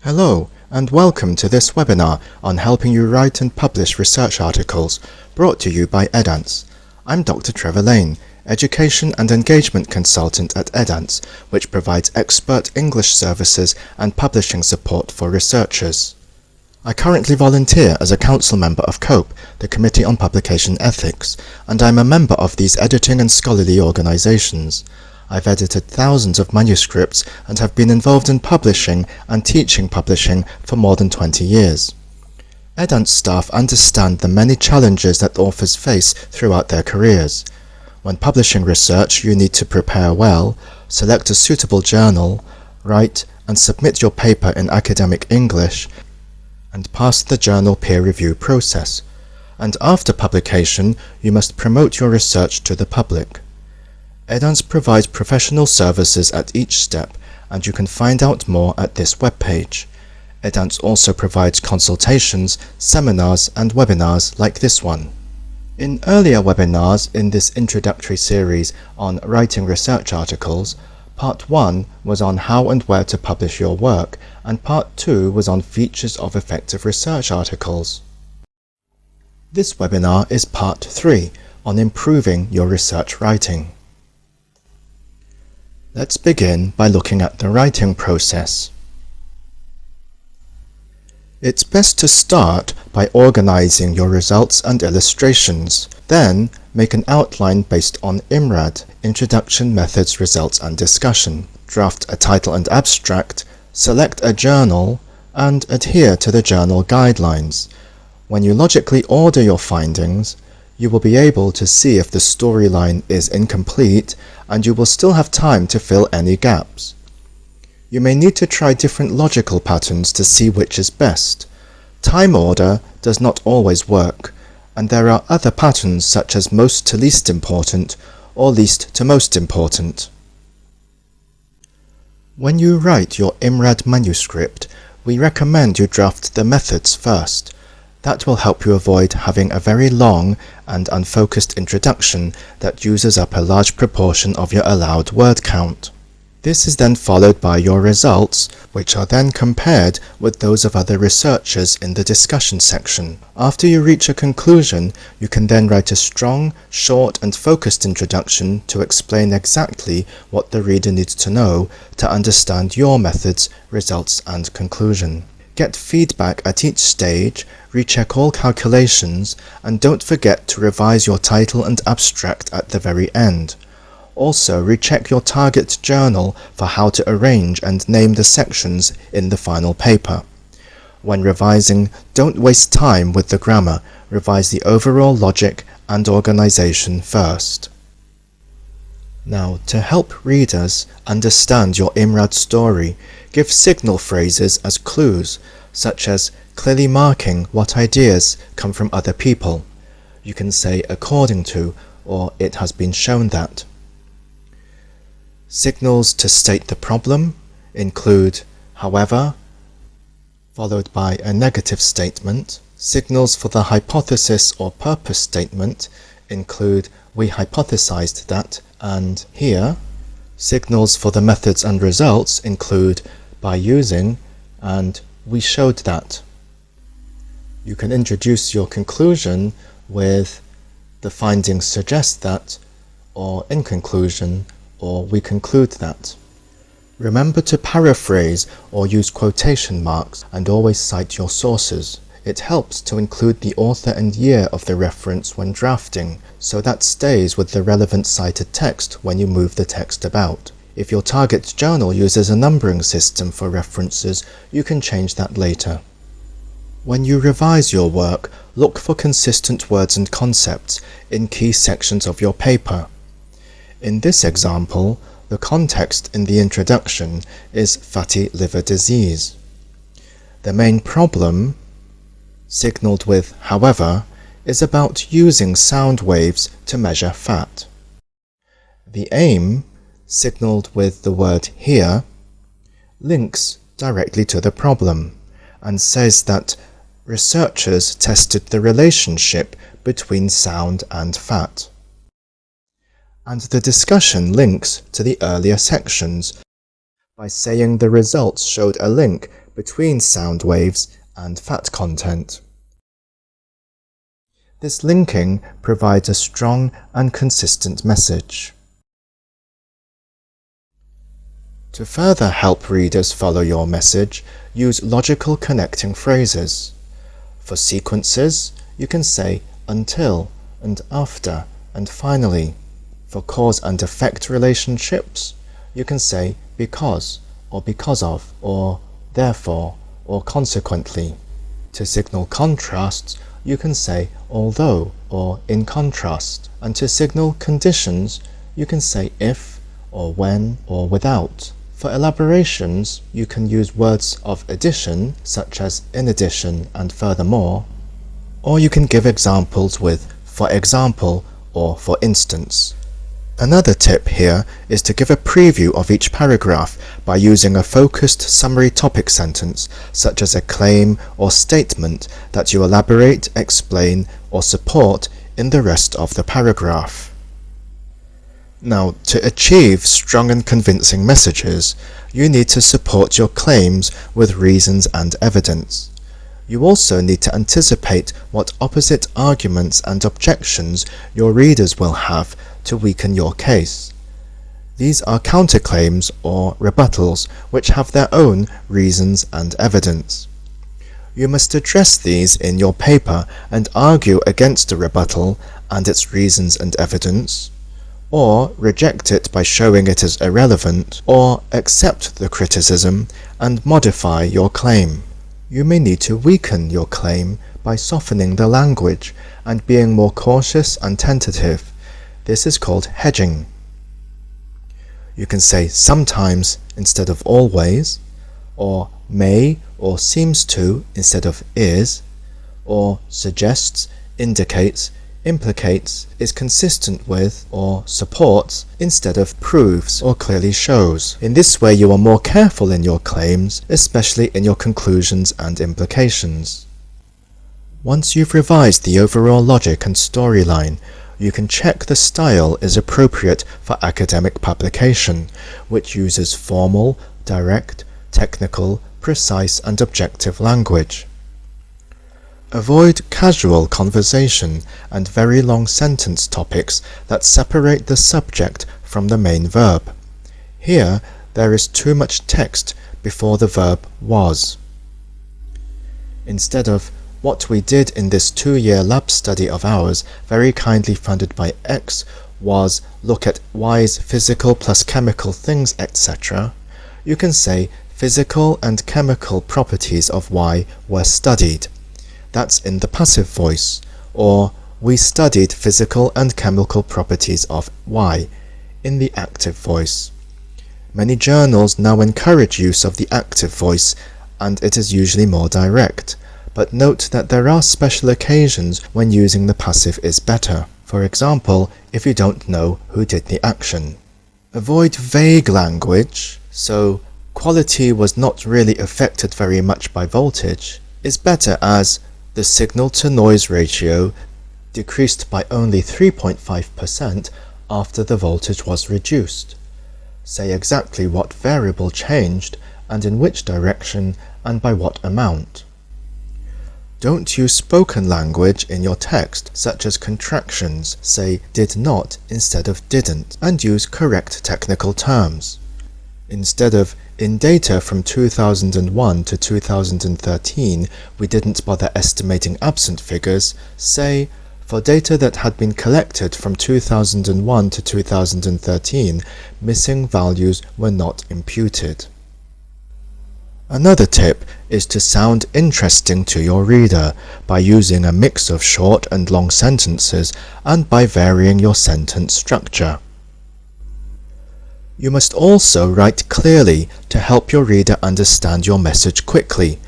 Hello, and welcome to this webinar on helping you write and publish research articles, brought to you by Edance. I'm Dr. Trevor Lane, Education and Engagement Consultant at Edance, which provides expert English services and publishing support for researchers. I currently volunteer as a council member of COPE, the Committee on Publication Ethics, and I'm a member of these editing and scholarly organisations. I've edited thousands of manuscripts and have been involved in publishing and teaching publishing for more than 20 years. Edance staff understand the many challenges that authors face throughout their careers. When publishing research, you need to prepare well, select a suitable journal, write and submit your paper in academic English, and pass the journal peer review process. And after publication, you must promote your research to the public. Edance provides professional services at each step, and you can find out more at this webpage. Edance also provides consultations, seminars and webinars like this one. In earlier webinars in this introductory series on writing research articles, Part 1 was on how and where to publish your work, and Part 2 was on features of effective research articles. This webinar is Part 3 on improving your research writing. Let's begin by looking at the writing process. It's best to start by organizing your results and illustrations. Then, make an outline based on IMRAD, Introduction, Methods, Results and Discussion. Draft a title and abstract, select a journal, and adhere to the journal guidelines. When you logically order your findings, you will be able to see if the storyline is incomplete, and you will still have time to fill any gaps. You may need to try different logical patterns to see which is best. Time order does not always work, and there are other patterns such as most to least important or least to most important. When you write your IMRAD manuscript, we recommend you draft the methods first. That will help you avoid having a very long and unfocused introduction that uses up a large proportion of your allowed word count. This is then followed by your results, which are then compared with those of other researchers in the discussion section. After you reach a conclusion, you can then write a strong, short and focused introduction to explain exactly what the reader needs to know to understand your methods, results and conclusion. Get feedback at each stage, recheck all calculations, and don't forget to revise your title and abstract at the very end. Also, recheck your target journal for how to arrange and name the sections in the final paper. When revising, don't waste time with the grammar, revise the overall logic and organization first. Now, to help readers understand your IMRAD story, give signal phrases as clues, such as clearly marking what ideas come from other people. You can say according to, or it has been shown that. Signals to state the problem include however, followed by a negative statement. Signals for the hypothesis or purpose statement include we hypothesized that and here. Signals for the methods and results include by using and we showed that. You can introduce your conclusion with the findings suggest that, or in conclusion, or we conclude that. Remember to paraphrase or use quotation marks and always cite your sources. It helps to include the author and year of the reference when drafting, so that stays with the relevant cited text when you move the text about. If your target journal uses a numbering system for references, you can change that later. When you revise your work, look for consistent words and concepts in key sections of your paper. In this example, the context in the introduction is fatty liver disease. The main problem, signaled with however, is about using sound waves to measure fat. The aim, signaled with the word here, links directly to the problem and says that researchers tested the relationship between sound and fat. And the discussion links to the earlier sections by saying the results showed a link between sound waves and fat content. This linking provides a strong and consistent message. To further help readers follow your message, use logical connecting phrases. For sequences, you can say until and after and finally. For cause and effect relationships, you can say because or because of or therefore or consequently. To signal contrasts, you can say although or in contrast. And to signal conditions, you can say if or when or without. For elaborations, you can use words of addition, such as in addition and furthermore, or you can give examples with for example or for instance. Another tip here is to give a preview of each paragraph by using a focused summary topic sentence, such as a claim or statement that you elaborate, explain, or support in the rest of the paragraph. Now, to achieve strong and convincing messages, you need to support your claims with reasons and evidence. You also need to anticipate what opposite arguments and objections your readers will have to weaken your case. These are counterclaims or rebuttals, which have their own reasons and evidence. You must address these in your paper and argue against a rebuttal and its reasons and evidence, or reject it by showing it as irrelevant, or accept the criticism and modify your claim. You may need to weaken your claim by softening the language and being more cautious and tentative. This is called hedging. You can say sometimes instead of always, or may or seems to instead of is, or suggests, indicates, implicates, is consistent with, or supports instead of proves or clearly shows. In this way you are more careful in your claims, especially in your conclusions and implications. Once you've revised the overall logic and storyline, you can check the style is appropriate for academic publication, which uses formal, direct, technical, precise and objective language. Avoid casual conversation and very long sentence topics that separate the subject from the main verb. Here, there is too much text before the verb was. Instead of what we did in this 2-year lab study of ours, very kindly funded by X, was look at Y's physical plus chemical things, etc., you can say physical and chemical properties of Y were studied. That's in the passive voice, or we studied physical and chemical properties of Y in the active voice. Many journals now encourage use of the active voice, and it is usually more direct, but note that there are special occasions when using the passive is better. For example, if you don't know who did the action. Avoid vague language, so quality was not really affected very much by voltage, is better as the signal-to-noise ratio decreased by only 3.5% after the voltage was reduced. Say exactly what variable changed and in which direction and by what amount. Don't use spoken language in your text, such as contractions. Say did not instead of didn't, and use correct technical terms. Instead of in data from 2001 to 2013, we didn't bother estimating absent figures, say, for data that had been collected from 2001 to 2013, missing values were not imputed. Another tip is to sound interesting to your reader by using a mix of short and long sentences and by varying your sentence structure. You must also write clearly to help your reader understand your message quickly.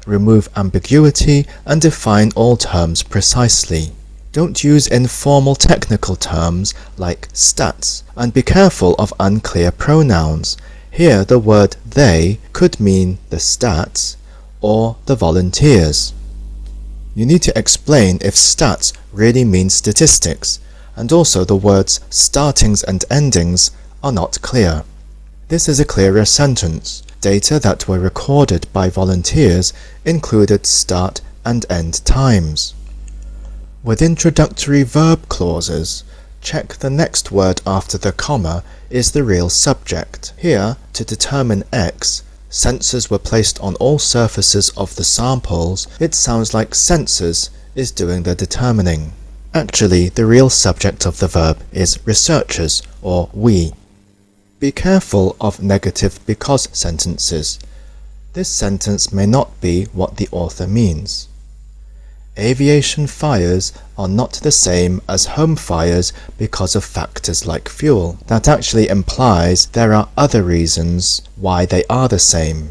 Remove ambiguity and define all terms precisely. Don't use informal technical terms like stats, and be careful of unclear pronouns. Here the word they could mean the stats or the volunteers. You need to explain if stats really means statistics, and also the words startings and endings are not clear. This is a clearer sentence. Data that were recorded by volunteers included start and end times. With introductory verb clauses, check the next word after the comma is the real subject. Here, to determine X, sensors were placed on all surfaces of the samples. It sounds like sensors is doing the determining. Actually, the real subject of the verb is researchers, or we. Be careful of negative because sentences. This sentence may not be what the author means. Aviation fires are not the same as home fires because of factors like fuel. That actually implies there are other reasons why they are the same.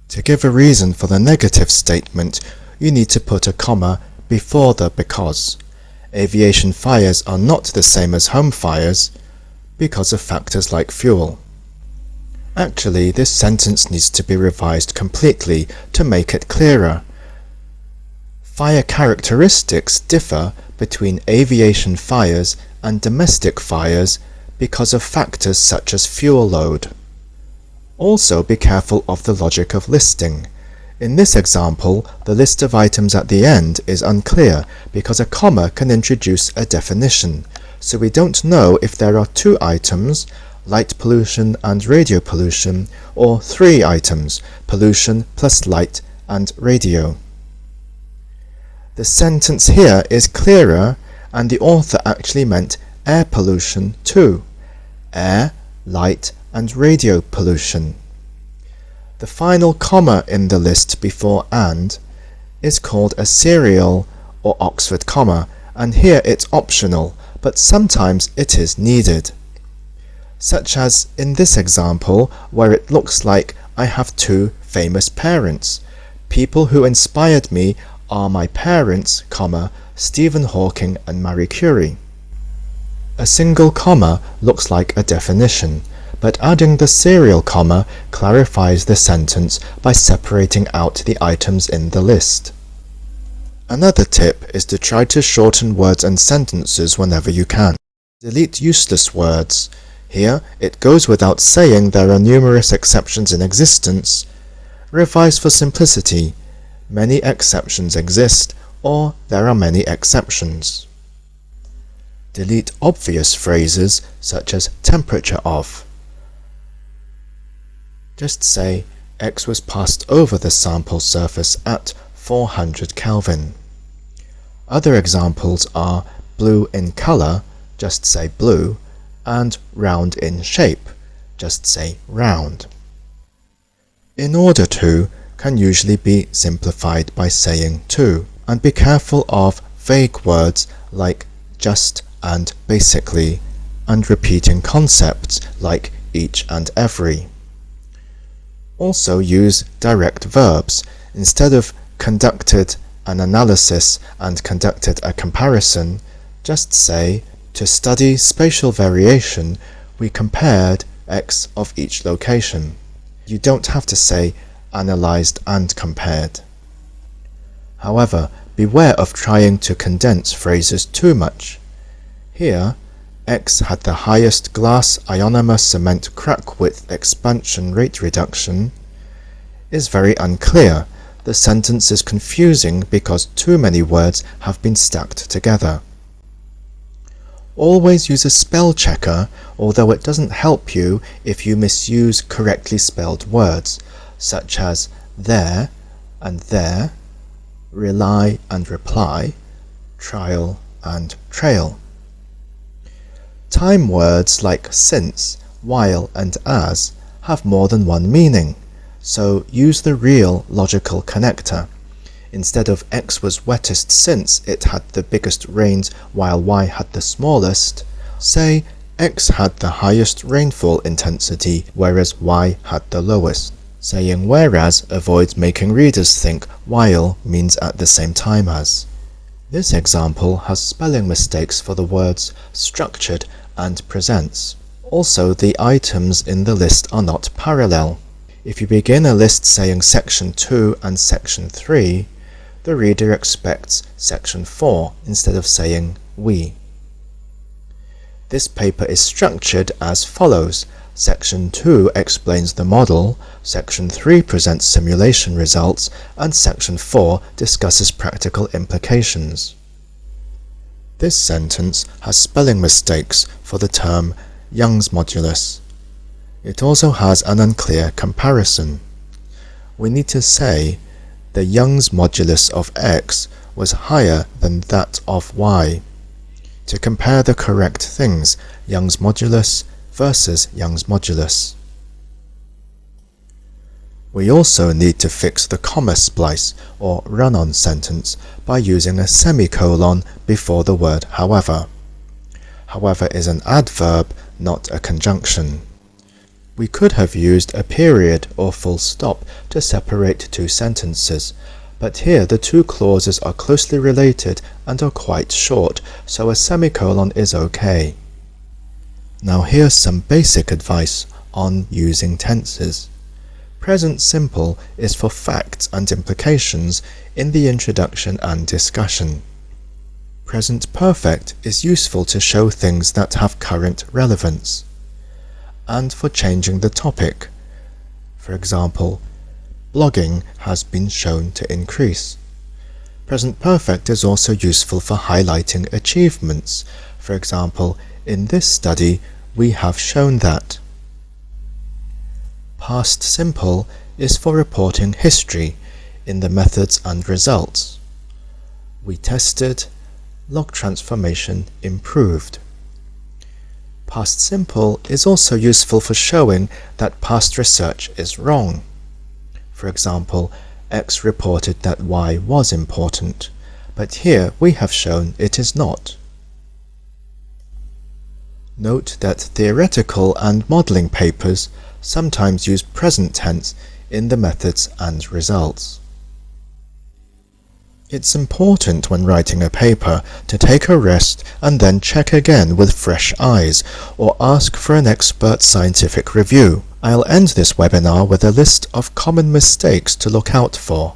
To give a reason for the negative statement, you need to put a comma before the because. Aviation fires are not the same as home fires because of factors like fuel. Actually, this sentence needs to be revised completely to make it clearer. Fire characteristics differ between aviation fires and domestic fires because of factors such as fuel load. Also, be careful of the logic of listing. In this example, the list of items at the end is unclear because a comma can introduce a definition, so we don't know if there are 2 items, light pollution and radio pollution, or 3 items, pollution plus light and radio. The sentence here is clearer, and the author actually meant air pollution too. Air, light, and radio pollution. The final comma in the list before and is called a serial or Oxford comma, and here it's optional, but sometimes it is needed. Such as in this example, where it looks like I have 2 famous parents. People who inspired me are my parents, comma, Stephen Hawking and Marie Curie. A single comma looks like a definition, but adding the serial comma clarifies the sentence by separating out the items in the list. Another tip is to try to shorten words and sentences whenever you can. Delete useless words. Here, it goes without saying there are numerous exceptions in existence. Revise for simplicity. Many exceptions exist, or there are many exceptions. Delete obvious phrases such as temperature of. Just say X was passed over the sample surface at 400 Kelvin. Other examples are blue in color, just say blue, and round in shape, just say round. In order to can usually be simplified by saying to, and be careful of vague words like just and basically, and repeating concepts like each and every. Also use direct verbs. Instead of conducted an analysis and conducted a comparison, just say, to study spatial variation, we compared X of each location. You don't have to say analyzed and compared. However, beware of trying to condense phrases too much. Here, X had the highest glass ionomer cement crack width expansion rate reduction is very unclear. The sentence is confusing because too many words have been stacked together. Always use a spell checker, although it doesn't help you if you misuse correctly spelled words, such as there and there, rely and reply, trial and trail. Time words like since, while, and as have more than one meaning, so use the real logical connector. Instead of X was wettest since it had the biggest rains while Y had the smallest, say X had the highest rainfall intensity whereas Y had the lowest. Saying whereas avoids making readers think while means at the same time as. This example has spelling mistakes for the words structured and presents. Also, the items in the list are not parallel. If you begin a list saying section 2 and section 3, the reader expects section 4 instead of saying we. This paper is structured as follows. Section 2 explains the model, Section 3 presents simulation results, and Section 4 discusses practical implications. This sentence has spelling mistakes for the term Young's modulus. It also has an unclear comparison. We need to say the Young's modulus of x was higher than that of y. To compare the correct things, Young's modulus versus Young's modulus. We also need to fix the comma splice or run-on sentence by using a semicolon before the word however. However is an adverb, not a conjunction. We could have used a period or full stop to separate two sentences, but here the two clauses are closely related and are quite short, so a semicolon is okay. Now here's some basic advice on using tenses. Present simple is for facts and implications in the introduction and discussion. Present perfect is useful to show things that have current relevance, and for changing the topic. For example, blogging has been shown to increase. Present perfect is also useful for highlighting achievements. For example, in this study, we have shown that. Past simple is for reporting history in the methods and results. We tested, log transformation improved. Past simple is also useful for showing that past research is wrong. For example, X reported that Y was important, but here we have shown it is not. Note that theoretical and modeling papers sometimes use present tense in the methods and results. It's important when writing a paper to take a rest and then check again with fresh eyes, or ask for an expert scientific review. I'll end this webinar with a list of common mistakes to look out for.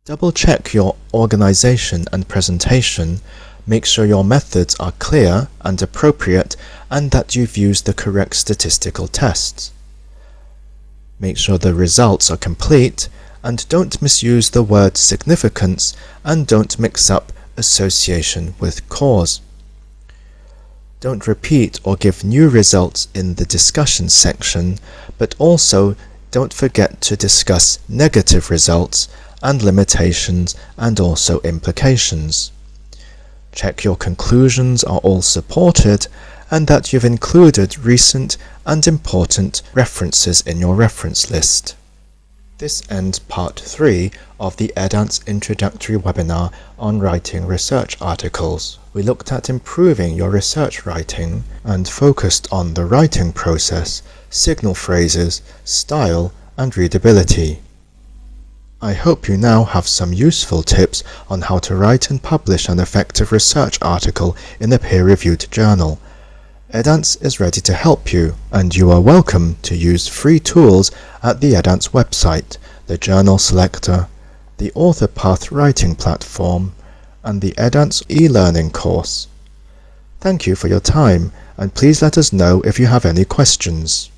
Double-check your organization and presentation, make sure your methods are clear and appropriate, and that you've used the correct statistical tests. Make sure the results are complete, and don't misuse the word significance, and don't mix up association with cause. Don't repeat or give new results in the discussion section, but also don't forget to discuss negative results and limitations and also implications. Check your conclusions are all supported and that you've included recent and important references in your reference list. This ends part 3 of the EDANCE introductory webinar on writing research articles. We looked at improving your research writing and focused on the writing process, signal phrases, style, and readability. I hope you now have some useful tips on how to write and publish an effective research article in a peer-reviewed journal. EDANCE is ready to help you, and you are welcome to use free tools at the EDANCE website, the Journal Selector, the Author Path Writing Platform, and the EDANCE e-learning course. Thank you for your time, and please let us know if you have any questions.